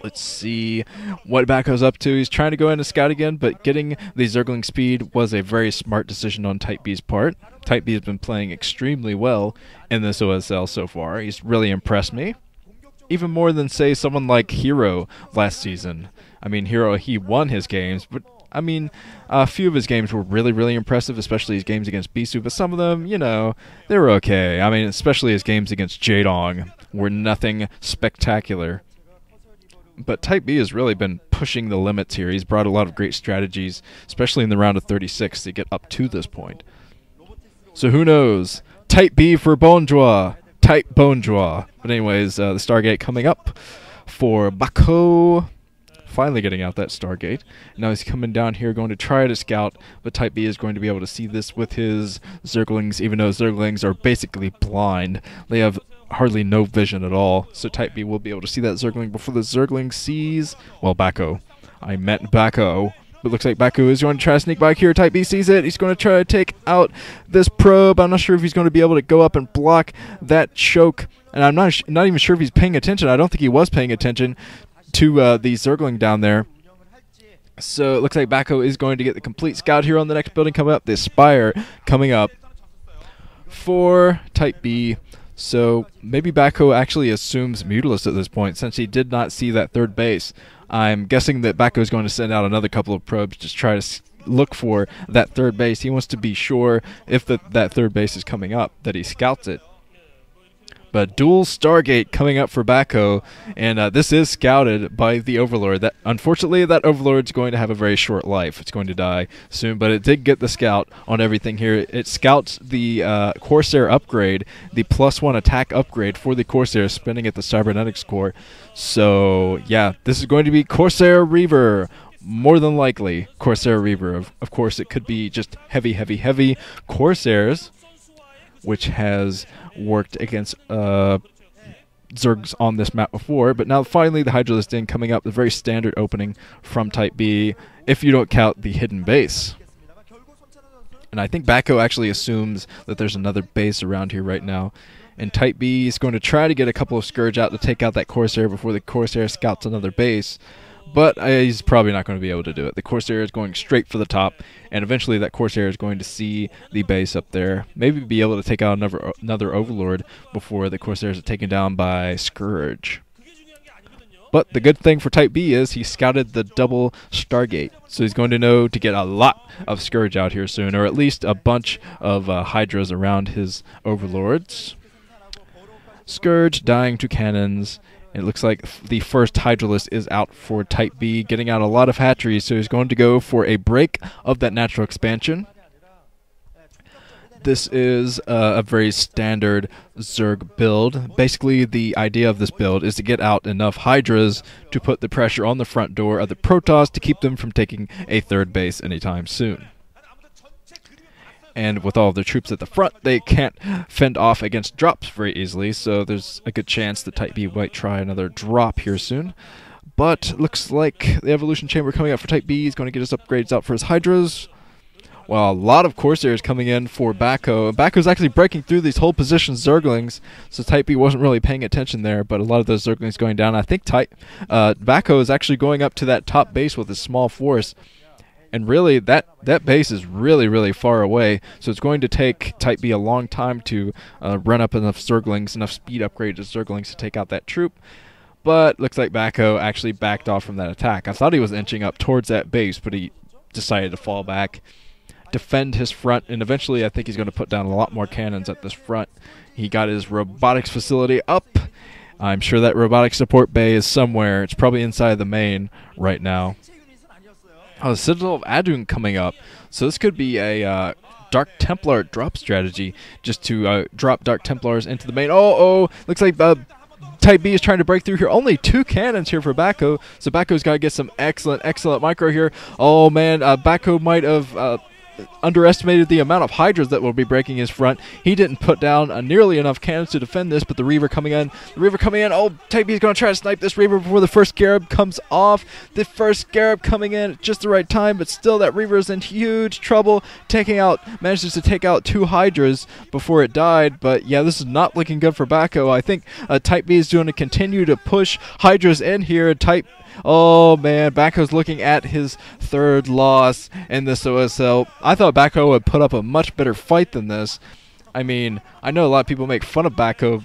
Let's see what BackHo's up to. He's trying to go in and scout again, but getting the Zergling speed was a very smart decision on Type B's part. Type B has been playing extremely well in this OSL so far. He's really impressed me. Even more than, say, someone like Hero last season. I mean, Hero, he won his games, but I mean, a few of his games were really, really impressive, especially his games against Bisu, but some of them, you know, they were okay. I mean, especially his games against Jaedong were nothing spectacular. But Type B has really been pushing the limits here. He's brought a lot of great strategies, especially in the round of 36, to get up to this point. So who knows? Type B for Bonjour. Type Bonjour. But anyways, the Stargate coming up for BackHo. Finally getting out that Stargate. Now he's coming down here, going to try to scout, but Type B is going to be able to see this with his Zerglings, even though Zerglings are basically blind. They have hardly no vision at all, so Type B will be able to see that Zergling before the Zergling sees, well, BackHo. I meant BackHo. But looks like BackHo is going to try to sneak by here. Type B sees it. He's going to try to take out this probe. I'm not sure if he's going to be able to go up and block that choke, and I'm not even sure if he's paying attention. I don't think he was paying attention to the Zergling down there. So it looks like BackHo is going to get the complete scout here on the next building coming up. The Spire coming up for Type B. So maybe BackHo actually assumes Mutalisk at this point, since he did not see that third base. I'm guessing that BackHo is going to send out another couple of probes to try to look for that third base. He wants to be sure if that third base is coming up, that he scouts it. But dual Stargate coming up for BackHo, and this is scouted by the Overlord. Unfortunately, that Overlord's going to have a very short life. It's going to die soon, but it did get the scout on everything here. It scouts the Corsair upgrade, the +1 attack upgrade for the Corsair, spinning at the Cybernetics core. So, yeah, this is going to be Corsair Reaver. More than likely, Corsair Reaver. Of course, it could be just heavy Corsairs, which has worked against Zergs on this map before. But now finally the Hydralisk Den coming up, the very standard opening from Type B, if you don't count the hidden base. And I think BackHo actually assumes that there's another base around here right now. And Type B is going to try to get a couple of Scourge out to take out that Corsair before the Corsair scouts another base. But he's probably not going to be able to do it. The Corsair is going straight for the top, and eventually that Corsair is going to see the base up there. Maybe be able to take out another Overlord before the Corsairs are taken down by Scourge. But the good thing for Type B is he scouted the double Stargate, so he's going to know to get a lot of Scourge out here soon, or at least a bunch of Hydras around his Overlords. Scourge dying to cannons. It looks like the first Hydralisk is out for Type B, getting out a lot of hatcheries, so he's going to go for a break of that natural expansion. This is a very standard Zerg build. Basically, the idea of this build is to get out enough Hydras to put the pressure on the front door of the Protoss to keep them from taking a third base anytime soon. And with all of their troops at the front, they can't fend off against drops very easily, so there's a good chance that Type B might try another drop here soon. But looks like the Evolution Chamber coming up for Type B is going to get his upgrades out for his Hydras. Well, a lot of Corsairs coming in for BackHo. BackHo's actually breaking through these whole position Zerglings, so Type B wasn't really paying attention there, but a lot of those Zerglings going down. I think BackHo is actually going up to that top base with a small force. And really, that base is really far away, so it's going to take Type B a long time to run up enough Zerglings, enough speed upgrade to Zerglings to take out that troop. But looks like BackHo actually backed off from that attack. I thought he was inching up towards that base, but he decided to fall back, defend his front, and eventually I think he's going to put down a lot more cannons at this front. He got his robotics facility up. I'm sure that robotics support bay is somewhere. It's probably inside the main right now. Oh, the Citadel of Adun coming up. So this could be a Dark Templar drop strategy, just to drop Dark Templars into the main. Looks like Type B is trying to break through here. Only 2 cannons here for BackHo, so BackHo's got to get some excellent micro here. Oh man, BackHo might have underestimated the amount of Hydras that will be breaking his front. He didn't put down nearly enough cannons to defend this, but the Reaver coming in. Oh, Type B is going to try to snipe this Reaver before the first Scarab comes off. The first Scarab coming in at just the right time, but still that Reaver is in huge trouble. Manages to take out 2 Hydras before it died, but yeah, this is not looking good for BackHo. I think Type B is going to continue to push Hydras in here. Oh man, BackHo's looking at his 3rd loss in this OSL. I thought BackHo would put up a much better fight than this. I mean, I know a lot of people make fun of BackHo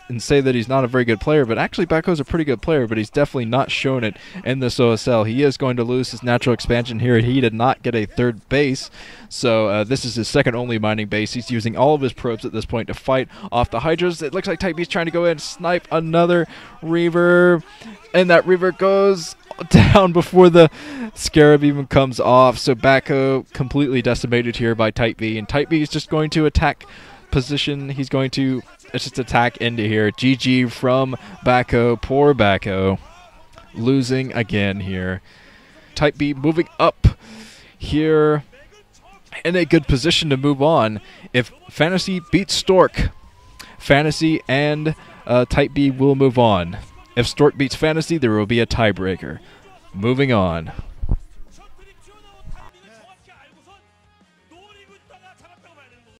and say that he's not a very good player, but actually BackHo's a pretty good player, but he's definitely not shown it in this OSL. He is going to lose his natural expansion here. He did not get a 3rd base, so this is his 2nd only mining base. He's using all of his probes at this point to fight off the Hydras. It looks like Type B's trying to go in and snipe another Reaver, and that Reaver goes down before the Scarab even comes off. So BackHo completely decimated here by Type B, and Type B is just going to attack position. He's going to just attack into here. GG from BackHo. Poor BackHo. Losing again here. Type B moving up here in a good position to move on. If Fantasy beats Stork, Fantasy and Type B will move on. If Stork beats Fantasy, there will be a tiebreaker. Moving on.